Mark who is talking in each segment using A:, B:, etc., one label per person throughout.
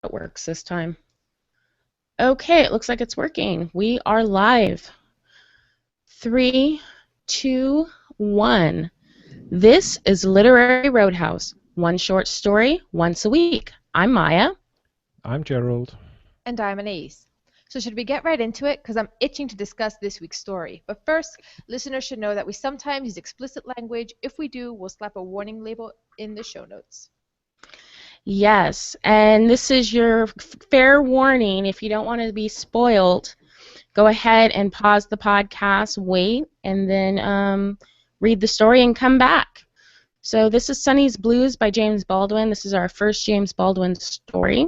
A: it works this time. Okay, it looks like it's working. We are live. Three, two, one. This is Literary Roadhouse. One short story once a week. I'm Maya.
B: I'm Gerald.
C: And I'm Anais. So should we get right into it? Because I'm itching to discuss this week's story. But first, listeners should know that we sometimes use explicit language. If we do, we'll slap a warning label in the show notes.
A: Yes, and this is your fair warning. If you don't want to be spoiled, go ahead and pause the podcast, wait, and then read the story and come back. So this is Sonny's Blues by James Baldwin. This is our first James Baldwin story.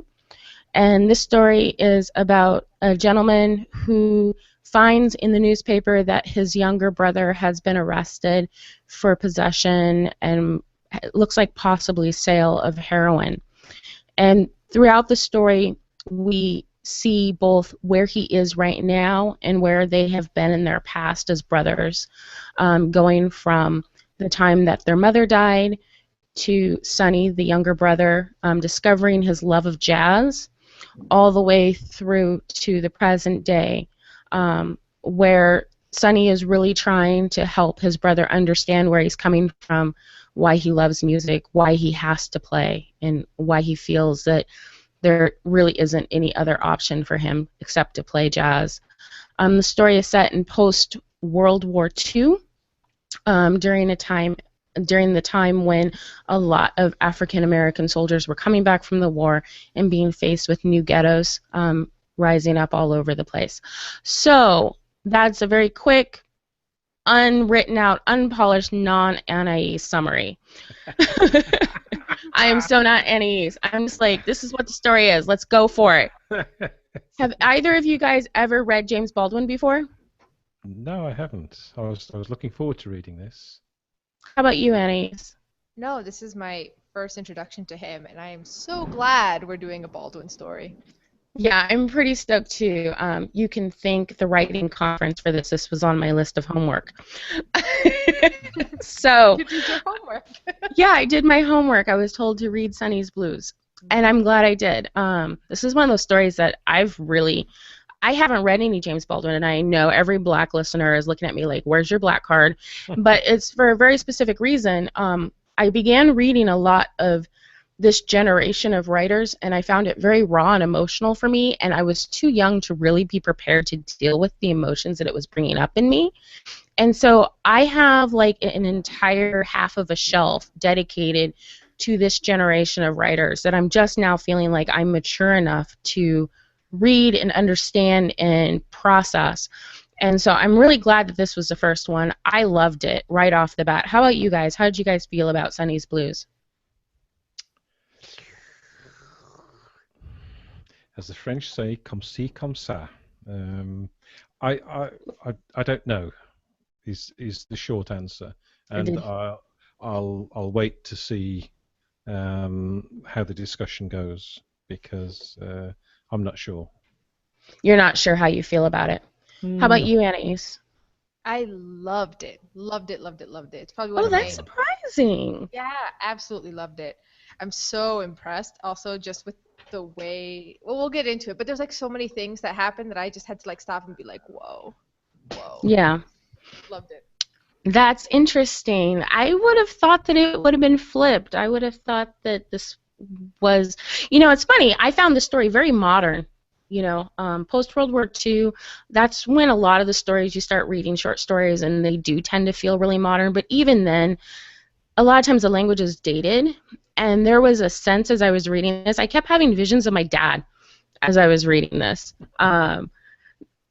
A: And this story is about a gentleman who finds in the newspaper that his younger brother has been arrested for possession and it looks like possibly sale of heroin. And throughout the story, we see both where he is right now and where they have been in their past as brothers, going from the time that their mother died to Sonny, the younger brother, discovering his love of jazz, all the way through to the present day, where Sonny is really trying to help his brother understand where he's coming from, why he loves music, why he has to play, and why he feels that there really isn't any other option for him except to play jazz. The story is set in post-World War II, during the time when a lot of African American soldiers were coming back from the war and being faced with new ghettos rising up all over the place. So that's a very quick, unwritten out, unpolished, non-Anais summary. I am so not Anais. I'm just like, this is what the story is. Let's go for it. Have either of you guys ever read James Baldwin before?
B: No, I haven't. I was looking forward to reading this.
A: How about you, Anais?
C: No, this is my first introduction to him, and I am so glad we're doing a Baldwin story.
A: Yeah, I'm pretty stoked too. You can thank the writing conference for this. This was on my list of homework. So,
C: You did your homework.
A: yeah, I did my homework. I was told to read Sonny's Blues, and I'm glad I did. This is one of those stories that I haven't read any James Baldwin, and I know every black listener is looking at me like, where's your black card? But it's for a very specific reason. I began reading a lot of this generation of writers, and I found it very raw and emotional for me, and I was too young to really be prepared to deal with the emotions that it was bringing up in me. And so I have like an entire half of a shelf dedicated to this generation of writers that I'm just now feeling like I'm mature enough to read and understand and process. And so I'm really glad that this was the first one. I loved it right off the bat. How about you guys? How did you guys feel about Sonny's Blues?
B: As the French say, comme ci, comme ça. I, I, I don't know. Is the short answer, and I'll wait to see how the discussion goes because I'm not sure.
A: You're not sure how you feel about it. How about
B: No.
A: you, Anais?
C: I loved it. Loved it, loved it, loved it. It's probably one
A: Oh,
C: of my...
A: that's surprising.
C: Yeah, absolutely loved it. I'm so impressed also just with the way... Well, we'll get into it, but there's like so many things that happened that I just had to like stop and be like, whoa, whoa.
A: Yeah,
C: Loved it.
A: that's interesting. I would have thought that it would have been flipped. I would have thought that this was, it's funny. I found the story very modern. Post World War II, that's when a lot of the stories you start reading short stories and they do tend to feel really modern. But even then, a lot of times the language is dated. And there was a sense as I was reading this, I kept having visions of my dad as I was reading this.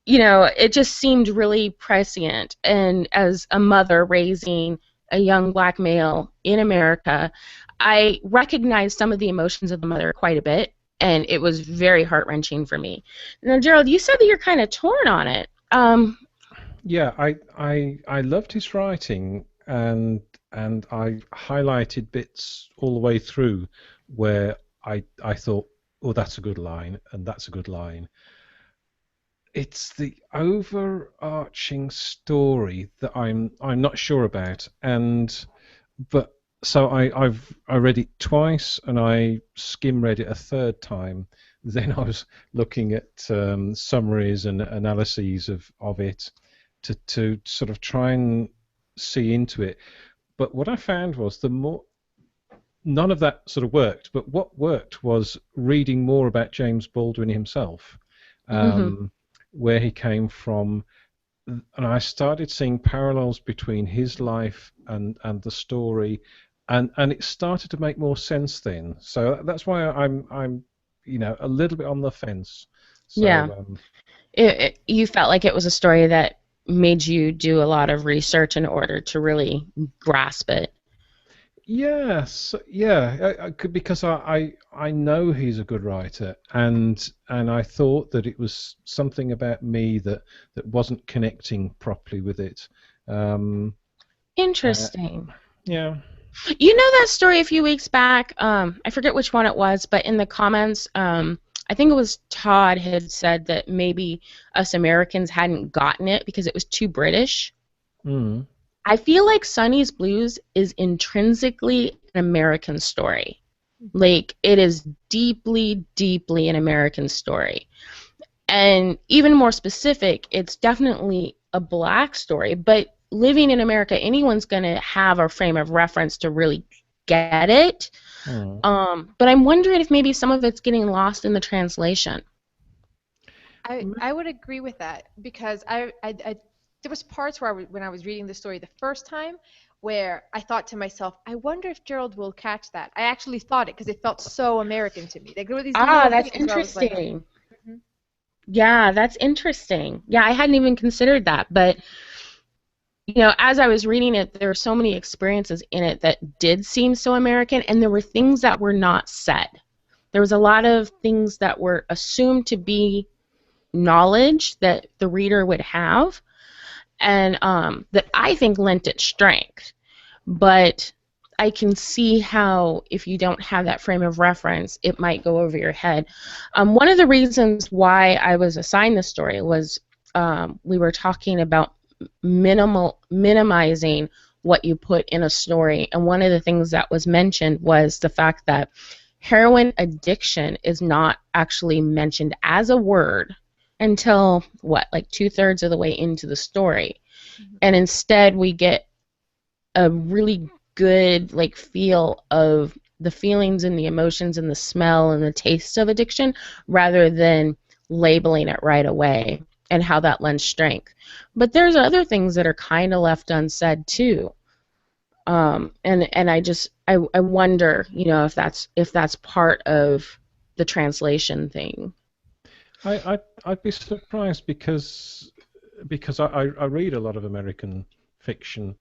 A: It just seemed really prescient. And as a mother raising a young black male in America, I recognized some of the emotions of the mother quite a bit, and it was very heart-wrenching for me. Now, Gerald, you said that you're kind of torn on it.
B: Yeah, I loved his writing, and I highlighted bits all the way through where I thought, oh, that's a good line, and that's a good line. It's the overarching story that I'm not sure about, but So I read it twice, and I skim read it a third time. Then I was looking at summaries and analyses of it to sort of try and see into it. But what I found was none of that sort of worked. But what worked was reading more about James Baldwin himself,
A: Hmm.
B: um, where he came from, and I started seeing parallels between his life and the story, and it started to make more sense then. So that's why I'm a little bit on the fence.
A: Yeah.
B: So
A: You felt like it was a story that made you do a lot of research in order to really grasp it.
B: yes, yeah, because I know he's a good writer, and I thought that it was something about me that wasn't connecting properly with it. Um, uh,
A: Interesting.
B: yeah.
A: You know that story a few weeks back? I forget which one it was, but in the comments, I think it was Todd had said that maybe us Americans hadn't gotten it because it was too British.
B: Mm.
A: I feel like Sonny's Blues is intrinsically an American story. Like, it is deeply, deeply an American story. And even more specific, it's definitely a black story, but living in America, anyone's going to have a frame of reference to really get it.
B: Mm.
A: But I'm wondering if maybe some of it's getting lost in the translation.
C: I would agree with that because I there was parts where when I was reading the story the first time where I thought to myself, I wonder if Gerald will catch that. I actually thought it because it felt so American to me. Like there were these
A: Ah,
C: little
A: that's
C: things where I was like,
A: interesting.
C: mhm.
A: Yeah, that's interesting. Yeah, I hadn't even considered that. But, as I was reading it, there were so many experiences in it that did seem so American, and there were things that were not said. There was a lot of things that were assumed to be knowledge that the reader would have, and that I think lent it strength. But I can see how if you don't have that frame of reference, it might go over your head. One of the reasons why I was assigned this story was we were talking about minimizing what you put in a story, and one of the things that was mentioned was the fact that heroin addiction is not actually mentioned as a word until what, like 2/3 of the way into the story, and instead we get a really good like feel of the feelings and the emotions and the smell and the taste of addiction rather than labeling it right away and how that lends strength. But there's other things that are kind of left unsaid too. And I wonder, if that's part of the translation thing.
B: I'd be surprised because I read a lot of American fiction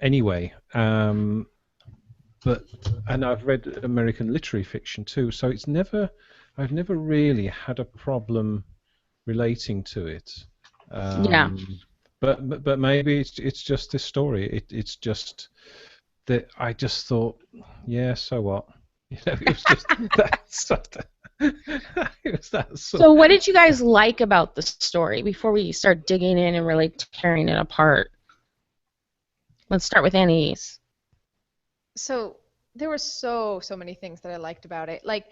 B: anyway, but and I've read American literary fiction too. So I've never really had a problem relating to it.
A: Yeah.
B: Um, but maybe it's just this story. It's just that I just thought, yeah, so what? It was just that sort of. It was that sort.
A: So what did you guys like about the story before we start digging in and really tearing it apart? Let's start with Annie's.
C: So there were so many things that I liked about it. Like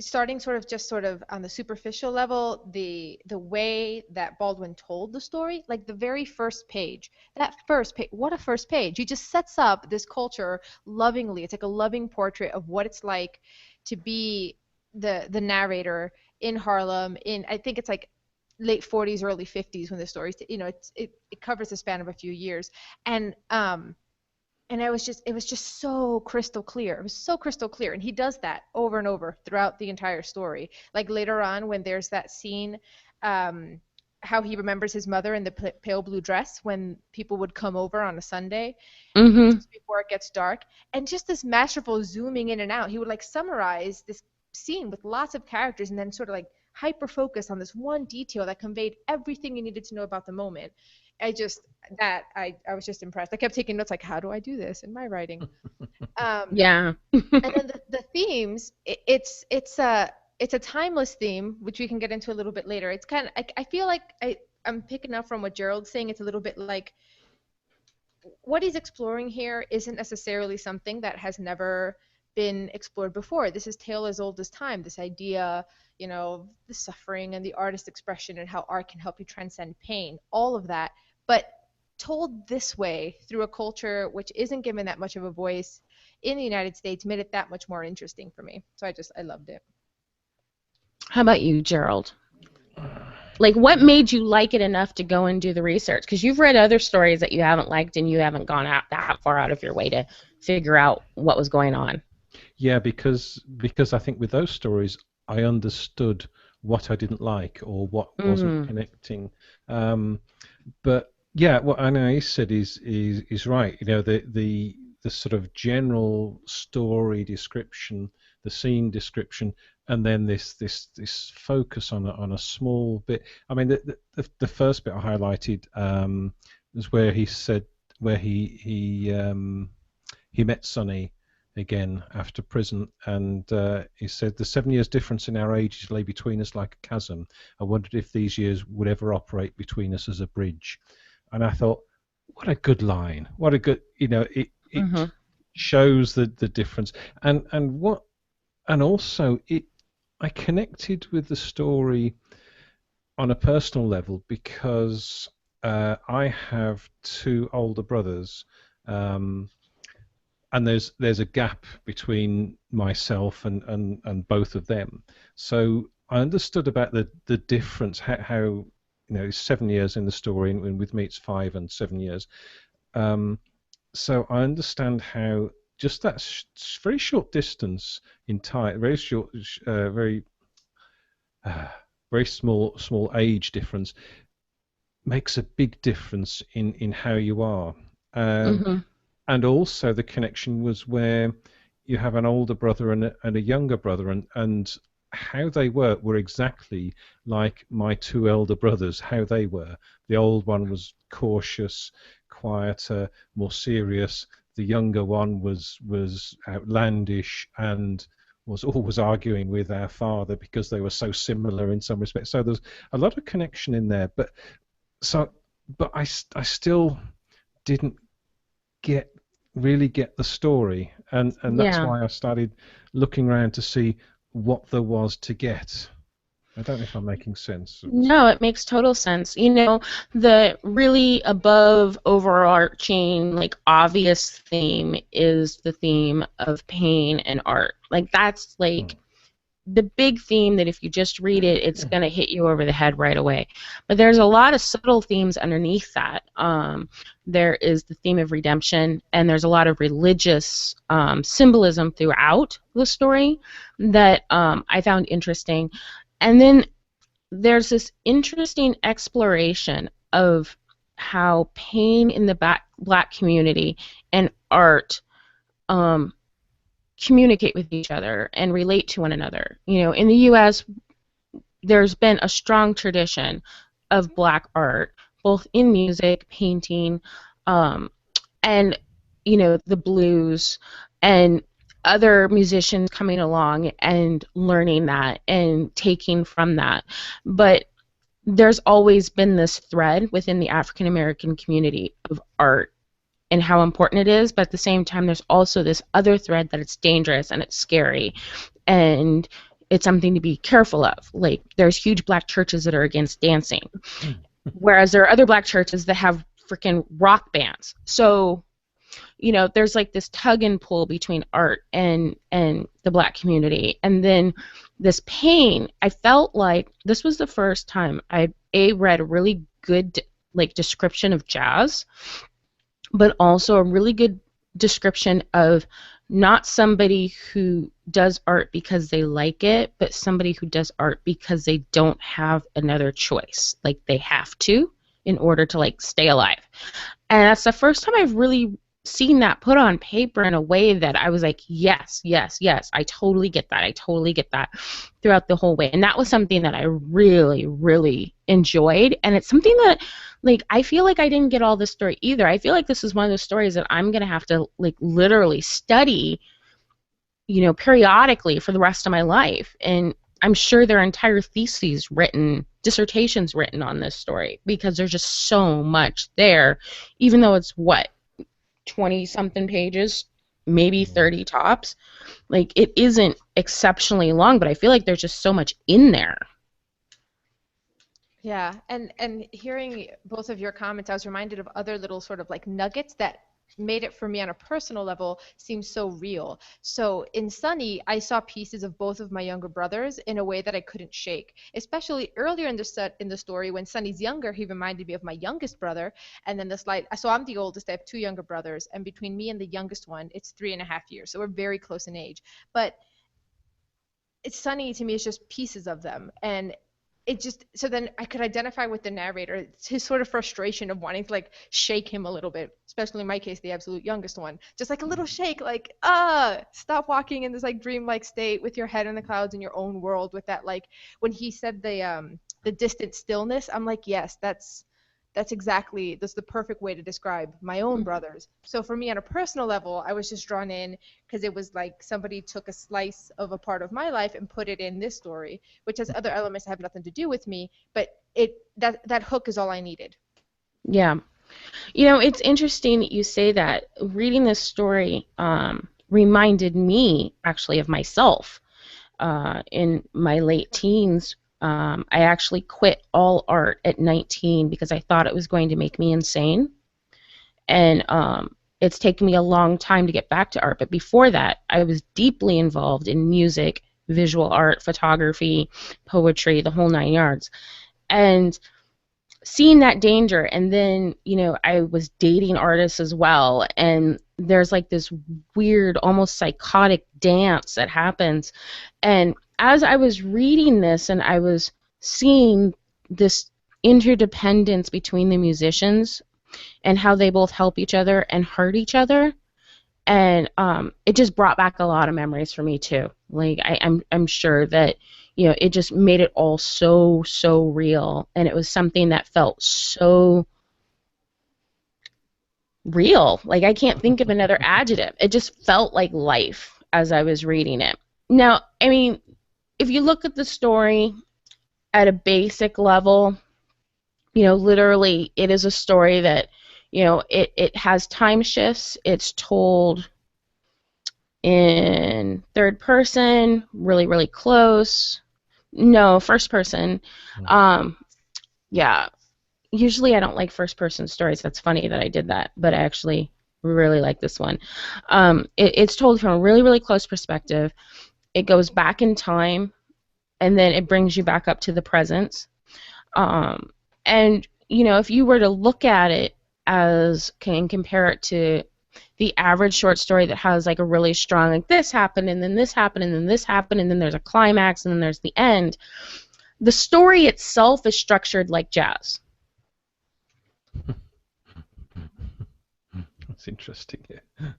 C: starting sort of on the superficial level, the way that Baldwin told the story, like the very first page, that first page, what a first page. He just sets up this culture lovingly. It's like a loving portrait of what it's like to be the narrator in Harlem in, I think it's like late 40s, early 50s when the story's, it covers the span of a few years. And it was just so crystal clear. It was so crystal clear, and he does that over and over throughout the entire story. Like later on when there's that scene, um how he remembers his mother in the pale blue dress when people would come over on a Sunday
A: Mm-hmm.
C: just before it gets dark, and just this masterful zooming in and out. He would like summarize this scene with lots of characters and then sort of like hyper focus on this one detail that conveyed everything you needed to know about the moment. I just that I was just impressed. I kept taking notes like, how do I do this in my writing? Um,
A: Yeah.
C: and then the themes, it's a timeless theme, which we can get into a little bit later. It's kind of I feel like I'm picking up from what Gerald's saying. It's a little bit like what he's exploring here isn't necessarily something that has never been explored before. This is tale as old as time, this idea, you know, the suffering and the artist expression and how art can help you transcend pain, all of that. But told this way through a culture which isn't given that much of a voice in the United States made it that much more interesting for me. So I loved it.
A: How about you, Gerald? Like, what made you like it enough to go and do the research? Because you've read other stories that you haven't liked and you haven't gone out that far out of your way to figure out what was going on.
B: Yeah, because I think with those stories, I understood what I didn't like or what wasn't connecting. But yeah, what Anais said is right. You know, the sort of general story description, the scene description, and then this focus on a small bit. I mean, the first bit I highlighted was where he said he met Sonny again after prison, and he said the 7 years difference in our ages lay between us like a chasm. I wondered if these years would ever operate between us as a bridge. And I thought, what a good line! What a good, you know, it shows the difference, and also I connected with the story on a personal level because I have two older brothers. And there's a gap between myself and both of them. So I understood about the difference, how you know, 7 years in the story, and with me it's 5 and 7 years. So I understand how just that very short distance in time, very short, very small age difference makes a big difference in how you are. And also the connection was where you have an older brother and a younger brother, and how they were exactly like my two elder brothers, how they were. The old one was cautious, quieter, more serious. The younger one was outlandish and was always arguing with our father because they were so similar in some respects. So there's a lot of connection in there. But I still didn't really get the story, and that's why I started looking around to see what there was to get. I don't know if I'm making sense.
A: No, it makes total sense. You know, the really above overarching, like, obvious theme is the theme of pain and art. Like, that's like the big theme that if you just read it, it's going to hit you over the head right away. But there's a lot of subtle themes underneath that. There is the theme of redemption, and there's a lot of religious symbolism throughout the story that I found interesting. And then there's this interesting exploration of how pain in the black community and art communicate with each other and relate to one another. You know, in the U.S., there's been a strong tradition of black art, both in music, painting, and, you know, the blues, and other musicians coming along and learning that and taking from that. But there's always been this thread within the African American community of art and how important it is, but at the same time there's also this other thread that it's dangerous and it's scary and it's something to be careful of. Like, there's huge black churches that are against dancing, whereas there are other black churches that have freaking rock bands. So, you know, there's like this tug and pull between art and the black community. And then this pain, I felt like this was the first time I read a really good like description of jazz, but also a really good description of not somebody who does art because they like it, but somebody who does art because they don't have another choice. Like, they have to in order to, like, stay alive. And that's the first time I've really seen that put on paper in a way that I was like, yes, yes, yes, I totally get that. I totally get that throughout the whole way. And that was something that I really, really enjoyed. And it's something that, like, I feel like I didn't get all this story either. I feel like this is one of those stories that I'm going to have to, like, literally study, you know, periodically for the rest of my life. And I'm sure there are entire theses written, dissertations written on this story, because there's just so much there, even though it's 20 something pages, maybe 30 tops. Like, it isn't exceptionally long, but I feel like there's just so much in there.
C: Yeah, and hearing both of your comments, I was reminded of other little sort of like nuggets that made it for me on a personal level seem so real. So in Sonny, I saw pieces of both of my younger brothers in a way that I couldn't shake. Especially earlier in the story when Sonny's younger, he reminded me of my youngest brother. And then so I'm the oldest. I have two younger brothers, and between me and the youngest one, it's 3.5 years. So we're very close in age. But it's Sonny to me is just pieces of them, and it just so then I could identify with the narrator. It's his sort of frustration of wanting to like shake him a little bit, especially in my case, the absolute youngest one. Just like a little shake, like stop walking in this like dreamlike state with your head in the clouds in your own world. With that, like when he said the distant stillness, I'm like, yes, that's the perfect way to describe my own brothers. So for me on a personal level, I was just drawn in because it was like somebody took a slice of a part of my life and put it in this story, which has other elements that have nothing to do with me, but that hook is all I needed.
A: Yeah. You know, it's interesting that you say that. Reading this story reminded me actually of myself. In my late teens, I actually quit all art at 19 because I thought it was going to make me insane. And it's taken me a long time to get back to art. But before that, I was deeply involved in music, visual art, photography, poetry, the whole 9 yards. And seeing that danger, and then, you know, I was dating artists as well, and there's like this weird, almost psychotic dance that happens. And as I was reading this and I was seeing this interdependence between the musicians and how they both help each other and hurt each other, and it just brought back a lot of memories for me too. Like I'm sure that, you know, it just made it all so real, and it was something that felt so real. Like, I can't think of another adjective. It just felt like life as I was reading it. Now, I mean, if you look at the story at a basic level, you know, literally it is a story that, you know, it has time shifts. It's told in third person, really close. No, first person. Yeah. Usually I don't like first person stories. That's funny that I did that, but I actually really like this one. It's told from a really close perspective. It goes back in time, and then it brings you back up to the present. And, you know, if you were to look at it and compare it to the average short story that has like a really strong, like this happened, and then this happened, and then this happened, and then there's a climax, and then there's the end. The story itself is structured like jazz.
B: That's interesting. Yeah.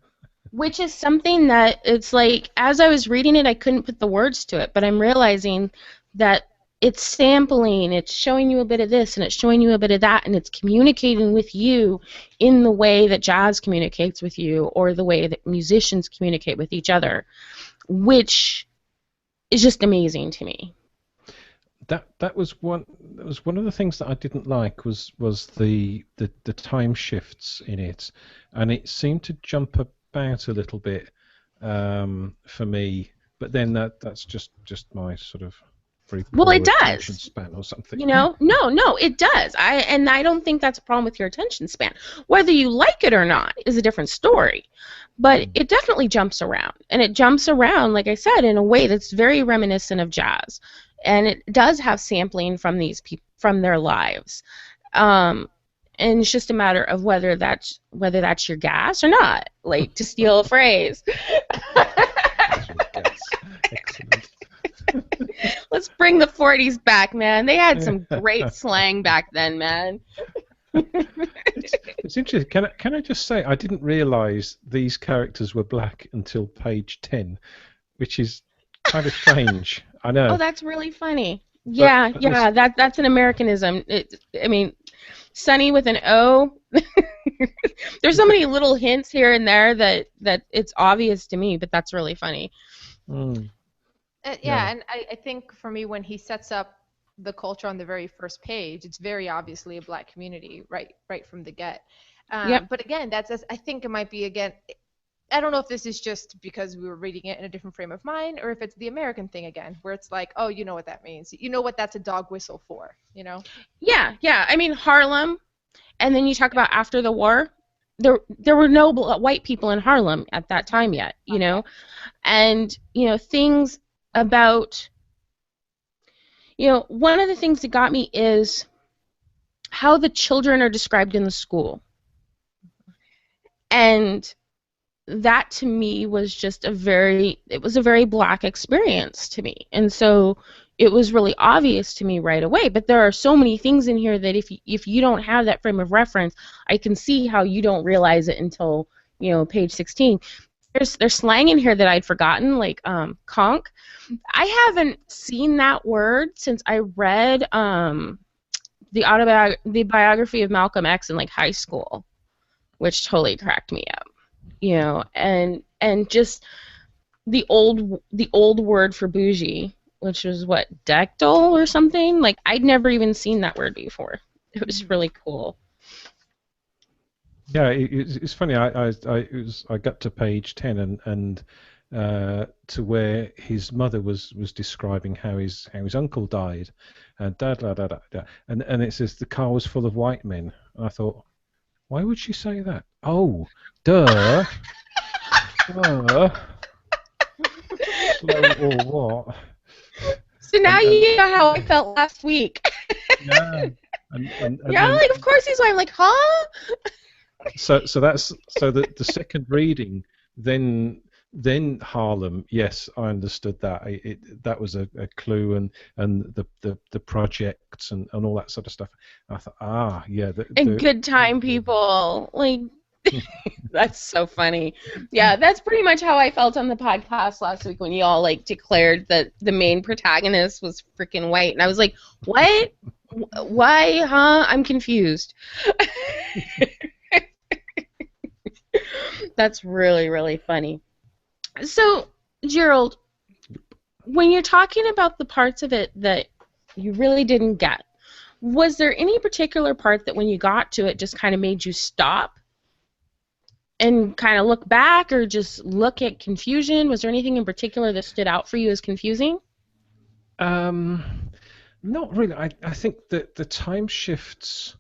A: Which is something that it's like, as I was reading it, I couldn't put the words to it, but I'm realizing that it's sampling, it's showing you a bit of this, and it's showing you a bit of that, and it's communicating with you in the way that jazz communicates with you, or the way that musicians communicate with each other, which is just amazing to me.
B: That was one of the things that I didn't like was the time shifts in it, and it seemed to jump about a little bit for me. But then that's just my sort of very poor
A: it
B: attention
A: does.
B: span or something.
A: You know, no, it does. I don't think that's a problem with your attention span. Whether you like it or not is a different story. But it definitely jumps around, and it jumps around, like I said, in a way that's very reminiscent of jazz, and it does have sampling from these people from their lives, and it's just a matter of whether that's your gas or not, like, to steal a phrase.
B: Excellent.
A: Let's bring the 40s back, man. They had some great slang back then, man.
B: It's interesting. Can I just say I didn't realise these characters were black until page 10, which is kind of strange. I know.
A: Oh, that's really funny. Yeah, that's an Americanism. I mean, Sonny with an O. There's so many little hints here and there that it's obvious to me, but that's really funny.
C: Yeah, and I think for me, when he sets up the culture on the very first page, it's very obviously a black community right from the get.
A: Yep.
C: But again, I think it might be, again, I don't know if this is just because we were reading it in a different frame of mind, or if it's the American thing again, where it's like, oh, you know what that means. You know what that's a dog whistle for, you know?
A: Yeah, yeah. I mean, Harlem, and then you talk about after the war. There were no white people in Harlem at that time yet, you know, and things about one of the things that got me is how the children are described in the school, and that to me was just it was a very black experience to me, and so it was really obvious to me right away. But there are so many things in here that if you don't have that frame of reference, I can see how you don't realize it until page 16. There's slang in here that I'd forgotten, like conch. I haven't seen that word since I read the biography of Malcolm X in like high school, which totally cracked me up. And just the old word for bougie, which was what, dectal or something. Like I'd never even seen that word before. It was really cool.
B: Yeah, it's funny. I got to page 10 and to where his mother was describing how his uncle died, and and it says the car was full of white men. And I thought, why would she say that? Oh, duh. Slow or what?
A: So now you know how I felt last week.
B: Yeah.
A: Yeah, like of course he's white. I'm like, huh?
B: So the second reading, then Harlem. Yes, I understood that. That was a clue, and the projects and all that sort of stuff. And I thought, yeah.
A: And good time people, like. That's so funny. Yeah, that's pretty much how I felt on the podcast last week when you all like declared that the main protagonist was freaking white, and I was like, what? Why? Huh? I'm confused. That's really, really funny. So, Gerald, when you're talking about the parts of it that you really didn't get, was there any particular part that when you got to it just kind of made you stop and kind of look back, or just look at confusion? Was there anything in particular that stood out for you as confusing?
B: Not really. I think that the time shifts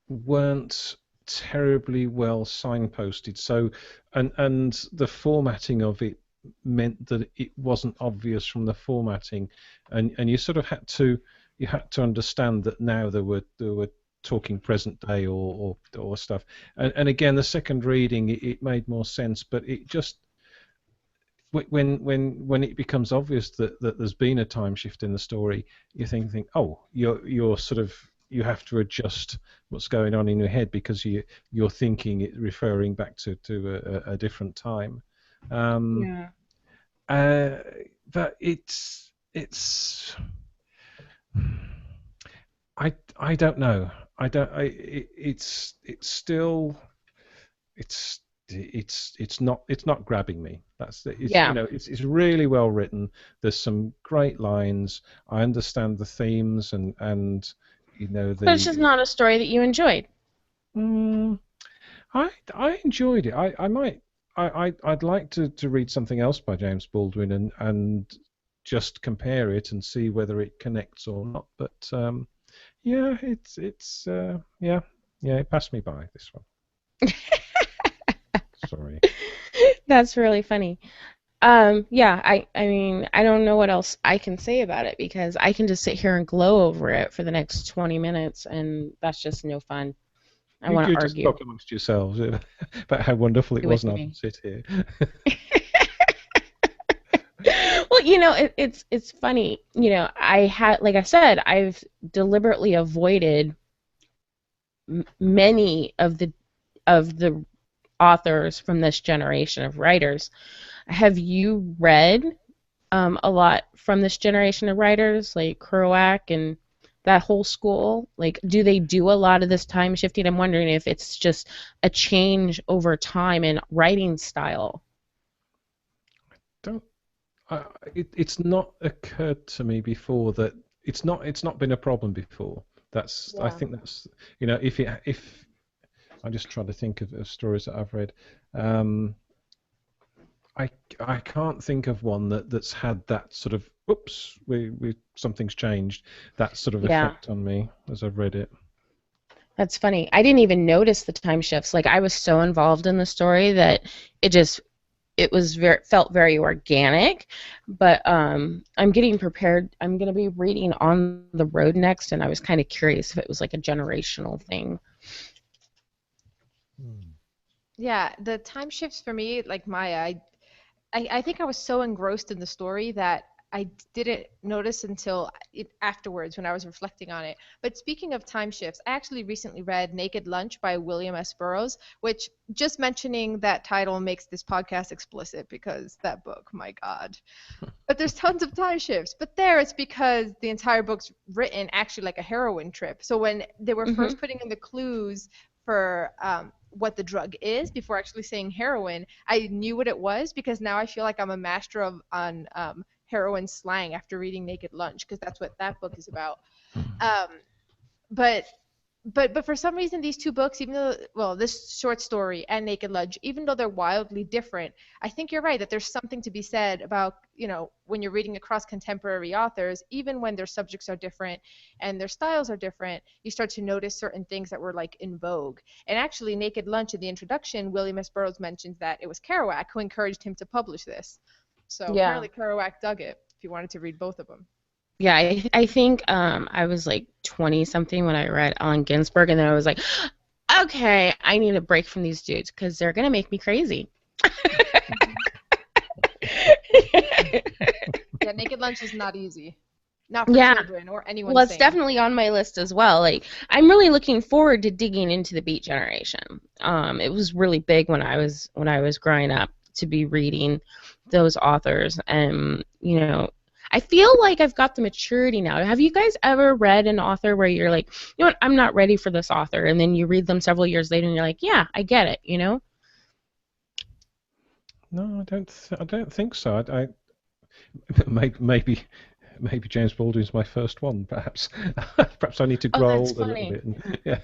B: weren't terribly well signposted. So, and the formatting of it meant that it wasn't obvious from the formatting, and you sort of had to understand that now there were talking present day or stuff, and again the second reading it made more sense, but it just when it becomes obvious that there's been a time shift in the story, you think oh, you're sort of, you have to adjust what's going on in your head because you're thinking it referring back to a different time.
A: Yeah.
B: But it's I don't know. It's still it's not grabbing me.
A: Yeah.
B: It's really well written. There's some great lines. I understand the themes and
A: But it's just not a story that you enjoyed.
B: I enjoyed it. I'd like to read something else by James Baldwin and just compare it and see whether it connects or not. But yeah, it passed me by, this one. Sorry.
A: That's really funny. Yeah, I mean, I don't know what else I can say about it because I can just sit here and glow over it for the next 20 minutes, and that's just no fun. I want to argue.
B: Just talk amongst yourselves about how wonderful it was, and I'll sit here.
A: Well, it's funny. I had, like I said, I've deliberately avoided many of the authors from this generation of writers. Have you read a lot from this generation of writers, like Kerouac and that whole school? Like, do they do a lot of this time shifting? I'm wondering if it's just a change over time in writing style.
B: It's not occurred to me before that it's not been a problem before. I think that's, if I'm just trying to think of stories that I've read. I can't think of one that's had that sort of oops, we something's changed, that sort of
A: Yeah,
B: effect on me as I've read it.
A: that's funny. I didn't even notice the time shifts. Like I was so involved in the story that it was felt very organic. But I'm getting prepared. I'm going to be reading On the Road next, and I was kind of curious if it was like a generational thing.
C: Yeah, the time shifts for me, like Maya, I think I was so engrossed in the story that I didn't notice until afterwards when I was reflecting on it. But speaking of time shifts, I actually recently read Naked Lunch by William S. Burroughs, which just mentioning that title makes this podcast explicit because that book, my God. But there's tons of time shifts. But there it's because the entire book's written actually like a heroin trip. So when they were
A: Hmm.
C: first putting in the clues for what the drug is before actually saying heroin, I knew what it was because now I feel like I'm a master on heroin slang after reading Naked Lunch because that's what that book is about. Um, but but for some reason these two books, even though, well, this short story and Naked Lunch, even though they're wildly different, I think you're right that there's something to be said about, when you're reading across contemporary authors, even when their subjects are different and their styles are different, you start to notice certain things that were like in vogue. And actually Naked Lunch, in the introduction, William S. Burroughs mentions that it was Kerouac who encouraged him to publish this. So
A: Yeah.
C: apparently Kerouac dug it if you wanted to read both of them.
A: Yeah, I think I was like 20 something when I read Allen Ginsberg, and then I was like, okay, I need a break from these dudes because they're gonna make me crazy.
C: Yeah, Naked Lunch is not easy. Not for
A: Yeah,
C: children or anyone
A: well, it's
C: sane.
A: definitely on my list as well. Like, I'm really looking forward to digging into the Beat Generation. It was really big when I was growing up to be reading those authors, and I feel like I've got the maturity now. Have you guys ever read an author where you're like, you know what, I'm not ready for this author, and then you read them several years later, and you're like, yeah, I get it.
B: No, I don't think so. Maybe James Baldwin's my first one. Perhaps perhaps I need to
A: Oh,
B: grow
A: that's
B: old a little
A: funny.
B: bit. And, yeah.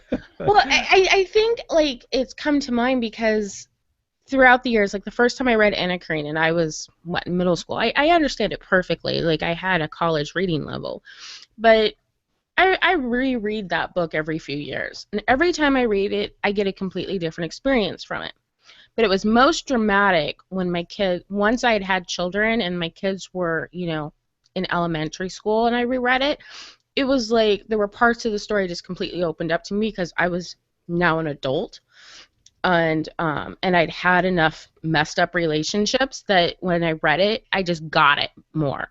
A: Well, I think like it's come to mind because throughout the years, like the first time I read Anna Karenina, I was in middle school. I understand it perfectly. Like I had a college reading level, but I reread that book every few years, and every time I read it, I get a completely different experience from it. But it was most dramatic when once I had had children and my kids were, in elementary school, and I reread it. It was like there were parts of the story just completely opened up to me because I was now an adult, and I'd had enough messed up relationships that when I read it, I just got it more.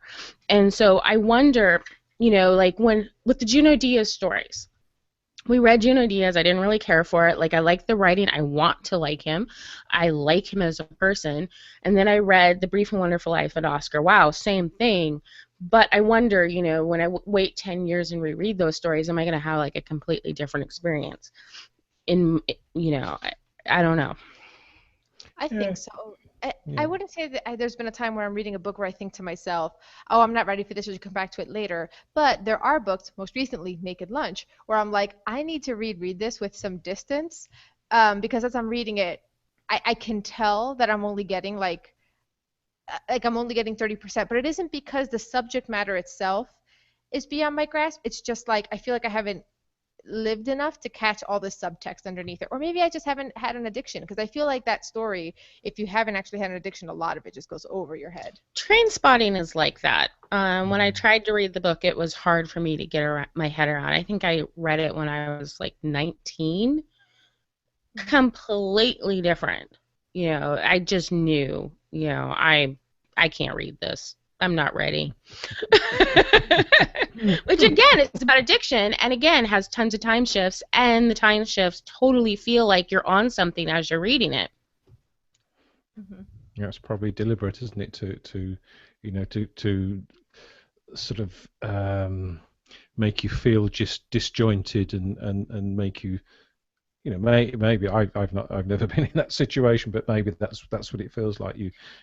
A: And so I wonder, like when with the Junot Diaz stories, we read Junot Diaz. I didn't really care for it. Like I like the writing. I want to like him. I like him as a person. And then I read The Brief and Wonderful Life of Oscar Wilde. Same thing. But I wonder, when I wait 10 years and reread those stories, am I going to have like a completely different experience? In I don't know.
C: I
B: Yeah,
C: think so. I
B: yeah.
C: wouldn't say that there's been a time where I'm reading a book where I think to myself, oh, I'm not ready for this, I should come back to it later. But there are books, most recently Naked Lunch, where I'm like, I need to read this with some distance, because as I'm reading it, I can tell that I'm only getting I'm only getting 30%, but it isn't because the subject matter itself is beyond my grasp. It's just like I feel like I haven't lived enough to catch all the subtext underneath it. Or maybe I just haven't had an addiction because I feel like that story, if you haven't actually had an addiction, a lot of it just goes over your head.
A: Train Spotting is like that. When I tried to read the book, it was hard for me to get my head around. I think I read it when I was like 19. Completely different. I just knew, I can't read this. I'm not ready. Which again is about addiction, and again has tons of time shifts, and the time shifts totally feel like you're on something as you're reading it.
C: Mm-hmm.
B: Yeah, it's probably deliberate, isn't it? To sort of make you feel just disjointed and make you, maybe I've never been in that situation, but maybe that's what it feels like.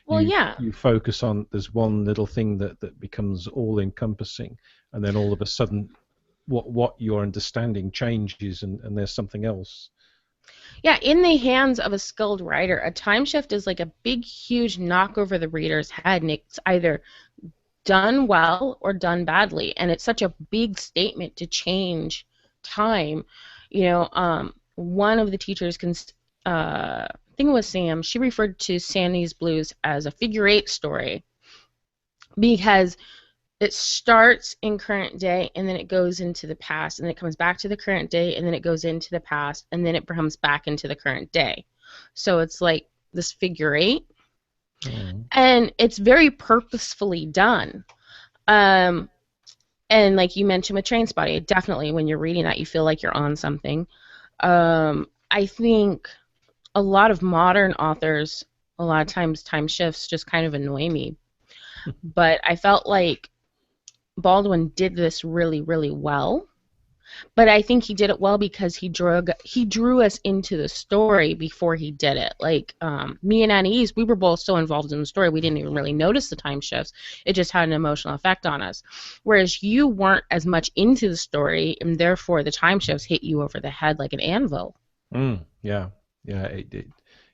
A: Well,
B: You
A: yeah.
B: you focus on there's one little thing that becomes all encompassing, and then all of a sudden, what your understanding changes, and there's something else
A: Yeah, in the hands of a skilled writer, a time shift is like a big, huge knock over the reader's head, and it's either done well or done badly. And it's such a big statement to change time. One of the teachers I think it was Sam, she referred to Sandy's Blues as a figure eight story because it starts in current day and then it goes into the past and then it comes back to the current day and then it goes into the past and then it comes back into the current day. So it's like this figure eight, and it's very purposefully done. And like you mentioned with Trainspotting, definitely when you're reading that, you feel like you're on something. I think a lot of modern authors, a lot of times time shifts just kind of annoy me. But I felt like Baldwin did this really, really well. But I think he did it well because he drew us into the story before he did it. Like me and Anais, we were both so involved in the story we didn't even really notice the time shifts. It just had an emotional effect on us. Whereas you weren't as much into the story, and therefore the time shifts hit you over the head like an anvil.
B: Yeah.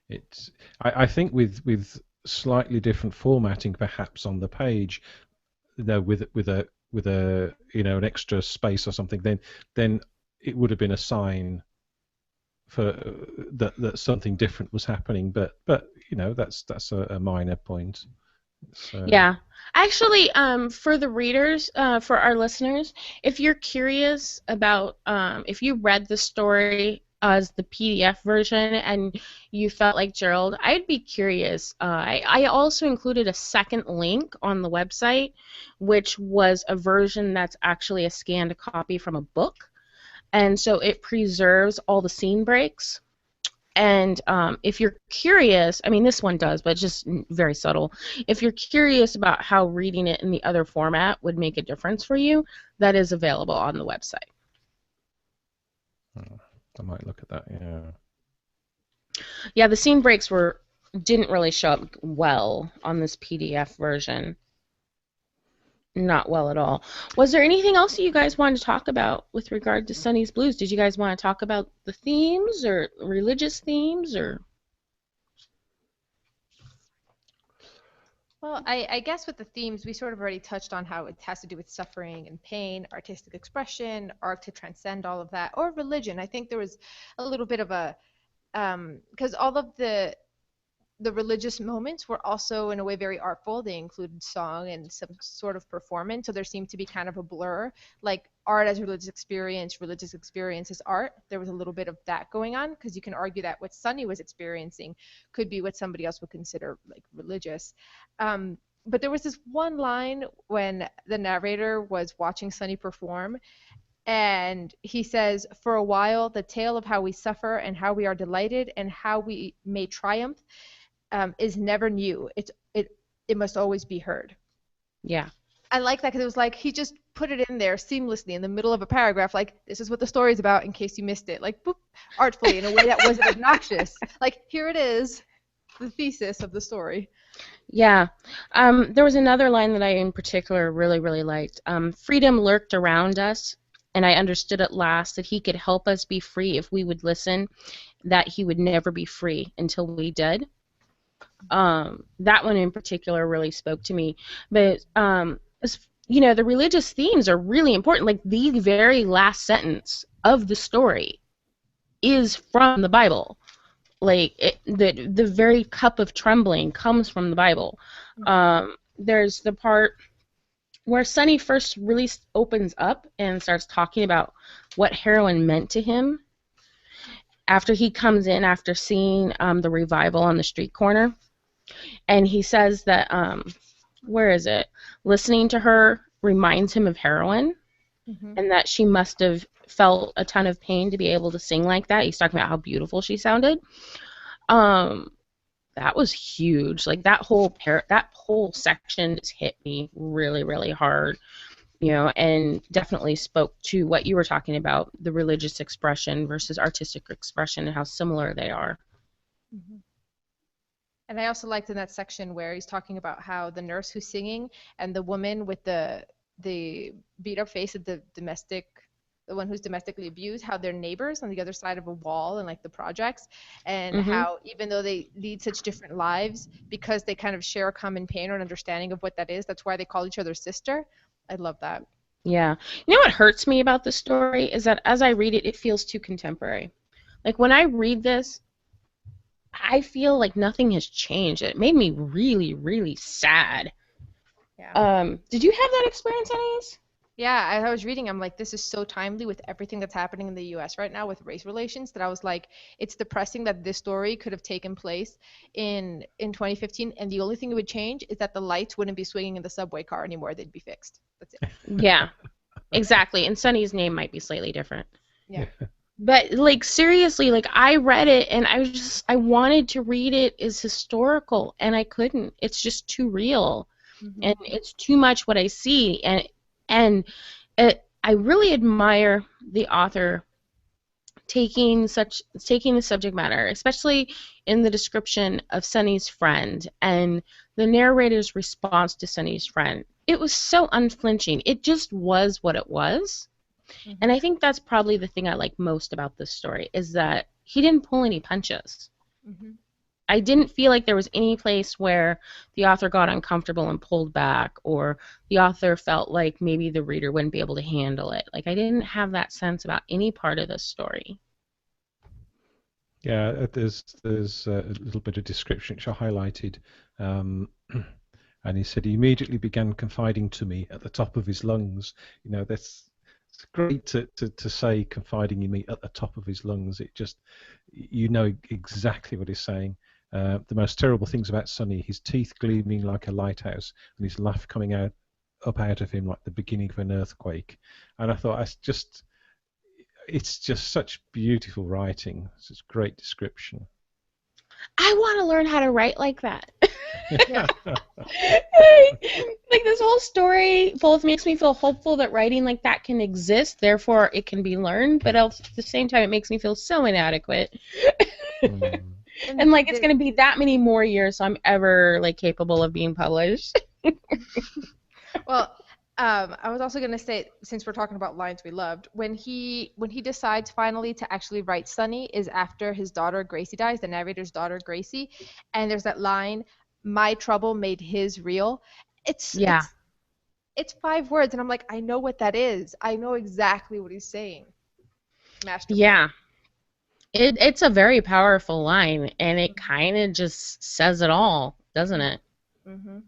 B: It's. I think with slightly different formatting, perhaps on the page, with a an extra space or something, then it would have been a sign for that something different was happening. But that's a minor point. So.
A: Yeah. Actually, for the readers, for our listeners, if you're curious about if you read the story as the PDF version and you felt like Gerald, I'd be curious. I also included a second link on the website, which was a version that's actually a scanned copy from a book. And so it preserves all the scene breaks. And if you're curious, I mean, this one does, but just very subtle. If you're curious about how reading it in the other format would make a difference for you, that is available on the website.
B: I might look at that, yeah.
A: Yeah, the scene breaks didn't really show up well on this PDF version. Not well at all. Was there anything else that you guys wanted to talk about with regard to Sonny's Blues? Did you guys want to talk about the themes or religious themes or?
C: Well, I guess with the themes, we sort of already touched on how it has to do with suffering and pain, artistic expression, art to transcend all of that, or religion. I think there was a little bit of a, because all of the religious moments were also in a way very artful. They included song and some sort of performance, so there seemed to be kind of a blur, like art as religious experience as art. There was a little bit of that going on, because you can argue that what Sonny was experiencing could be what somebody else would consider like religious. But there was this one line when the narrator was watching Sonny perform, and he says, "For a while, the tale of how we suffer and how we are delighted and how we may triumph is never new. It must always be heard."
A: Yeah.
C: I like that because it was like he just put it in there seamlessly in the middle of a paragraph, like, this is what the story's about in case you missed it, like, boop, artfully in a way that wasn't obnoxious. Like, here it is, the thesis of the story.
A: Yeah. There was another line that I in particular really, really liked. Freedom lurked around us, and I understood at last that he could help us be free if we would listen, that he would never be free until we did. That one in particular really spoke to me. But the religious themes are really important. Like the very last sentence of the story is from the Bible. Like the very cup of trembling comes from the Bible. There's the part where Sonny first really opens up and starts talking about what heroin meant to him after he comes in after seeing the revival on the street corner. And he says that, where is it? Listening to her reminds him of heroin, and that she must have felt a ton of pain to be able to sing like that. He's talking about how beautiful she sounded. That was huge. Like that whole section just hit me really, really hard, and definitely spoke to what you were talking about, the religious expression versus artistic expression and how similar they are.
C: And I also liked in that section where he's talking about how the nurse who's singing and the woman with the beat up face of the domestic the one who's domestically abused, how they're neighbors on the other side of a wall and like the projects, and
A: Mm-hmm.
C: how even though they lead such different lives, because they kind of share a common pain or an understanding of what that is, that's why they call each other sister. I love that.
A: Yeah. You know what hurts me about this story is that as I read it, it feels too contemporary. Like when I read this, I feel like nothing has changed. It made me really, really sad.
C: Yeah.
A: Did you have that experience, Anais?
C: Yeah, as I was reading, I'm like, this is so timely with everything that's happening in the US right now with race relations, that I was like, it's depressing that this story could have taken place in 2015, and the only thing it would change is that the lights wouldn't be swinging in the subway car anymore. They'd be fixed. That's it.
A: Yeah, exactly. And Sonny's name might be slightly different.
C: Yeah.
A: But like seriously, like I read it and I wanted to read it as historical and I couldn't. It's just too real.
C: Mhm.
A: And it's too much what I see, and I really admire the author taking the subject matter, especially in the description of Sonny's friend and the narrator's response to Sonny's friend. It was so unflinching. It just was what it was.
C: Mhm.
A: And I think that's probably the thing I like most about this story is that he didn't pull any punches.
C: Mhm.
A: I didn't feel like there was any place where the author got uncomfortable and pulled back, or the author felt like maybe the reader wouldn't be able to handle it. Like I didn't have that sense about any part of this story.
B: Yeah, there's a little bit of description which I highlighted, and he said he immediately began confiding to me at the top of his lungs. You know, that's it's great to say confiding in me at the top of his lungs. It just, you know exactly what he's saying. The most terrible things about Sonny: his teeth gleaming like a lighthouse, and his laugh coming up out of him like the beginning of an earthquake. And I thought, it's just such beautiful writing, such great description.
A: I want to learn how to write like that.
C: Yeah.
A: Like this whole story both makes me feel hopeful that writing like that can exist, therefore it can be learned, but at the same time it makes me feel so inadequate. And like it's going to be that many more years so I'm ever like capable of being published.
C: Well, I was also going to say, since we're talking about lines we loved, when he decides finally to actually write Sonny is after his daughter Gracie dies, the narrator's daughter Gracie, and there's that line, "My trouble made his real."
A: Yeah.
C: It's 5 words, and I'm like, I know what that is. I know exactly what he's saying. Masterful.
A: Yeah. It's a very powerful line, and it kind of just says it all, doesn't it?
C: Mhm.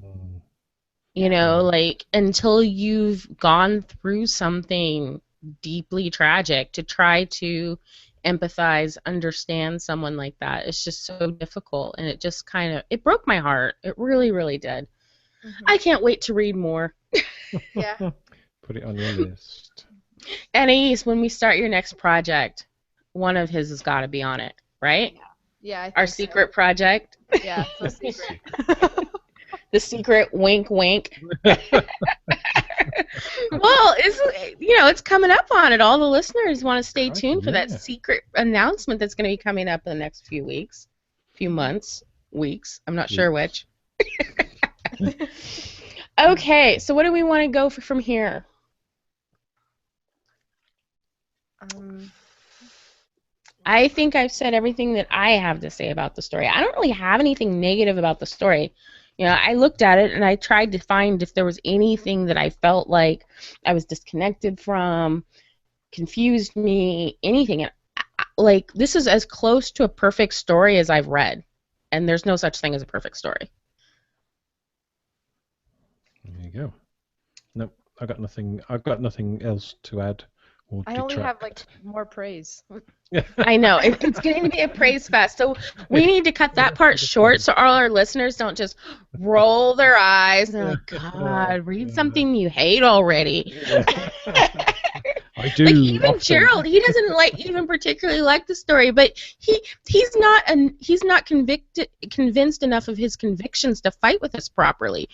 A: You know, like until you've gone through something deeply tragic to try to empathize, understand someone like that, it's just so difficult, and it just it broke my heart. It really, really did.
C: Mhm.
A: I can't wait to read more.
C: Yeah.
B: Put it on your list.
A: Anais, when we start your next project, one of his has got to be on it, right?
C: Yeah. I think
A: Our
C: so.
A: secret project.
C: Yeah. So secret.
A: The secret wink wink. Well, it's coming up on it. All the listeners want to stay tuned for that secret announcement that's going to be coming up in the next few weeks, few months, weeks. I'm not sure which. Okay, so what do we want to go from here? I think I've said everything that I have to say about the story. I don't really have anything negative about the story. You know, I looked at it and I tried to find if there was anything that I felt like I was disconnected from, confused me, anything. And like, this is as close to a perfect story as I've read. And there's no such thing as a perfect story.
B: There you go. Nope, I've got nothing else to add or
C: I
B: detract.
C: only have like more praise.
A: I know. It's going to be a praise fest. So we need to cut that part short so all our listeners don't just roll their eyes and they're like, God, read something you hate already.
B: I do.
A: Like even
B: often.
A: Gerald, he doesn't even particularly like the story, but he's not convinced enough of his convictions to fight with us properly.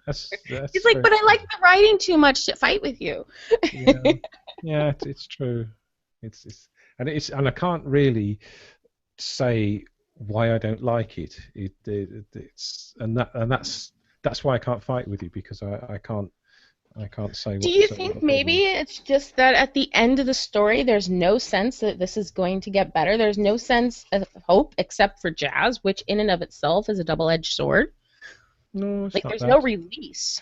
B: That's
A: he's like, but I like the writing too much to fight with you.
B: Yeah, it's true. And I can't really say why I don't like it. That's why I can't fight with you, because I can't I can't say
A: Do
B: what.
A: you think maybe it's just that at the end of the story, there's no sense that this is going to get better? There's no sense of hope except for Jazz, which in and of itself is a double-edged sword.
B: No, it's
A: Like,
B: not
A: there's
B: that.
A: no release.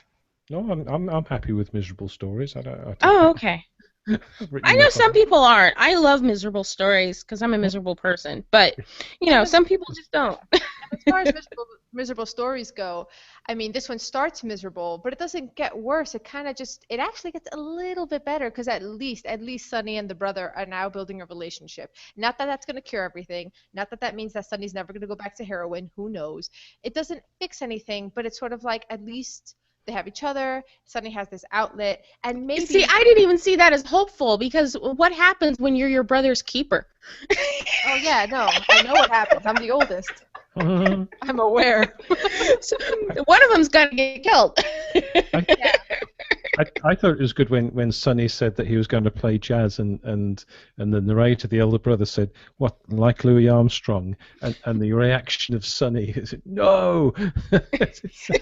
B: No, I'm happy with miserable stories. I don't.
A: Oh, okay.
B: I've written
A: I know
B: enough of
A: some
B: them.
A: people aren't. I love miserable stories because I'm a miserable person. But, you know, some people just don't.
C: As far as miserable stories go, I mean, this one starts miserable, but it doesn't get worse. It kind of just, it actually gets a little bit better because at least Sonny and the brother are now building a relationship. Not that that's going to cure everything. Not that that means that Sonny's never going to go back to heroin. Who knows? It doesn't fix anything, but it's sort of like at least they have each other. Sonny has this outlet, and maybe.
A: See, I didn't even see that as hopeful because what happens when you're your brother's keeper?
C: Oh yeah, no, I know what happens. I'm the oldest. I'm aware.
A: So, one of them's gonna get killed.
C: Yeah.
B: I thought it was good when Sonny said that he was going to play jazz, and the narrator, the elder brother, said, "What, like Louis Armstrong?" And the reaction of Sonny is, "No."